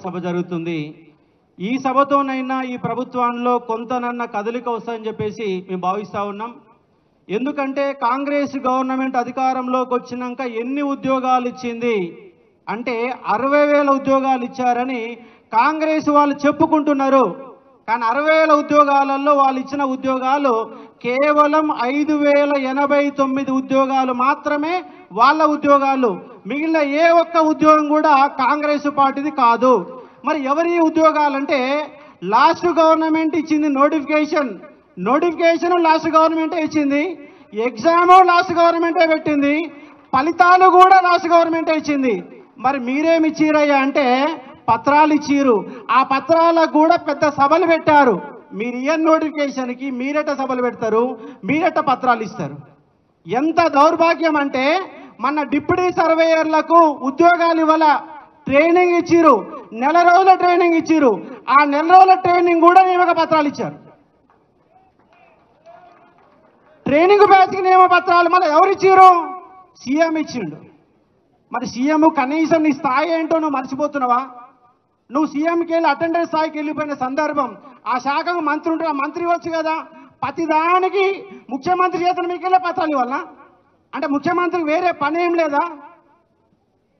సభ జరుగుతుంది. ఈ సభతోనైనా ఈ ప్రభుత్వంలో కొంతనన్న కదలిక వస్తుందని చెప్పేసి మేము భావిస్తూ ఉన్నాం. ఎందుకంటే కాంగ్రెస్ గవర్నమెంట్ అధికారంలోకి వచ్చినాక ఎన్ని ఉద్యోగాలు ఇచ్చింది అంటే 60,000 ఉద్యోగాలు ఇచ్చారని కాంగ్రెస్ వాళ్ళు చెప్పుకుంటున్నారు. కానీ 60,000 ఉద్యోగాలలో వాళ్ళు ఇచ్చిన ఉద్యోగాలు కేవలం 5,089 ఉద్యోగాలు మాత్రమే వాళ్ళ ఉద్యోగాలు. మిగిలిన ఏ ఒక్క ఉద్యోగం కూడా కాంగ్రెస్ పార్టీది కాదు. మరి ఎవరి ఉద్యోగాలంటే లాస్ట్ గవర్నమెంట్ ఇచ్చింది నోటిఫికేషన్ లాస్ట్ గవర్నమెంటే ఇచ్చింది, ఎగ్జాము లాస్ట్ గవర్నమెంటే పెట్టింది, ఫలితాలు కూడా లాస్ట్ గవర్నమెంటే ఇచ్చింది. మరి మీరేమి ఇచ్చిరయ్యా అంటే పత్రాలు ఇచ్చిరు. ఆ పత్రాలకు కూడా పెద్ద సభలు పెట్టారు. మీరు ఇయర్ నోటిఫికేషన్కి మీరెట సభలు పెడతారు, మీరెట పత్రాలు ఇస్తారు. ఎంత దౌర్భాగ్యం అంటే మన డిప్యూటీ సర్వేయర్లకు ఉద్యోగాలు ఇవ్వాల ట్రైనింగ్ ఇచ్చిరు, నెల రోజుల ట్రైనింగ్ ఇచ్చిరు. ఆ నెల రోజుల ట్రైనింగ్ కూడా నియామక పత్రాలు ఇచ్చారు. ట్రైనింగ్ బ్యాచ్కి నియమ పత్రాలు మళ్ళీ ఎవరు ఇచ్చిరు? సీఎం ఇచ్చిండు. మరి సీఎం కనీసం నీ స్థాయి ఏంటో నువ్వు మర్చిపోతున్నావా? నువ్వు సీఎంకి వెళ్ళి అటెండెన్స్ స్థాయికి వెళ్ళిపోయిన సందర్భం ఆ శాఖకు మంత్రి ఉంటే మంత్రి ఇవ్వచ్చు కదా. ప్రతిదానికి ముఖ్యమంత్రి చేతుల మీకెళ్ళే పత్రాలు ఇవ్వాలనా? అంటే ముఖ్యమంత్రికి వేరే పని ఏం లేదా?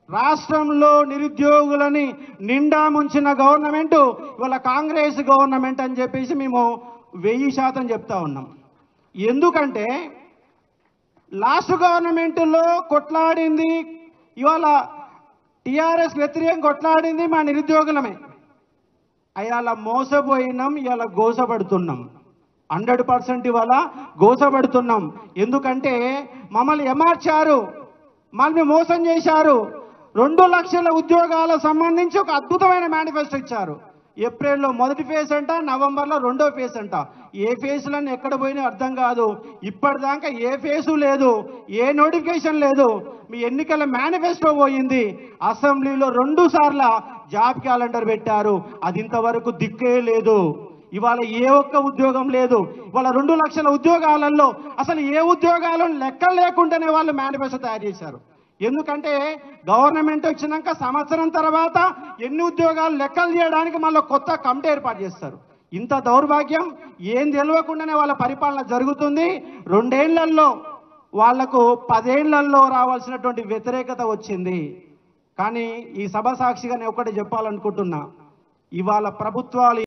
రాష్ట్రంలో నిరుద్యోగులని నిండా ముంచిన గవర్నమెంట్ ఇవాళ కాంగ్రెస్ గవర్నమెంట్ అని చెప్పేసి మేము 1000% చెప్తా ఉన్నాం. ఎందుకంటే లాస్ట్ గవర్నమెంట్లో కొట్లాడింది, ఇవాళ టీఆర్ఎస్ వ్యతిరేకంగా కొట్లాడింది మా నిరుద్యోగులమే. అయాల మోసపోయినాం, ఇవాళ గోసపడుతున్నాం. 100% ఇవాళ గోసపడుతున్నాం. ఎందుకంటే మమ్మల్ని ఏమార్చారు, మమ్మల్ని మోసం చేశారు. 2 లక్షల ఉద్యోగాల సంబంధించి ఒక అద్భుతమైన మేనిఫెస్టో ఇచ్చారు. ఏప్రిల్లో మొదటి ఫేజ్ అంట, నవంబర్లో రెండో ఫేజ్ అంట. ఏ ఫేజ్లన్నీ ఎక్కడ పోయినా అర్థం కాదు. ఇప్పటిదాకా ఏ ఫేజు లేదు, ఏ నోటిఫికేషన్ లేదు. మీ ఎన్నికల మేనిఫెస్టో పోయింది. అసెంబ్లీలో 2 సార్లు జాబ్ క్యాలెండర్ పెట్టారు, అది ఇంతవరకు దిక్కే లేదు. ఇవాళ ఏ ఒక్క ఉద్యోగం లేదు. ఇవాళ 2 లక్షల ఉద్యోగాలలో అసలు ఏ ఉద్యోగాలను లెక్కలు లేకుండానే వాళ్ళు మేనిఫెస్టో తయారు చేశారు. ఎందుకంటే గవర్నమెంట్ వచ్చినాక సంవత్సరం తర్వాత ఎన్ని ఉద్యోగాలు లెక్కలు చేయడానికి మళ్ళీ కొత్త కమిటీ ఏర్పాటు చేస్తారు. ఇంత దౌర్భాగ్యం ఏం తెలియకుండానే వాళ్ళ పరిపాలన జరుగుతుంది. 2 ఏళ్లలో వాళ్లకు 10 ఏళ్లలో రావాల్సినటువంటి వ్యతిరేకత వచ్చింది. కానీ ఈ సభ సాక్షిగా నేను ఒకటి చెప్పాలనుకుంటున్నా, ఇవాళ ప్రభుత్వాలు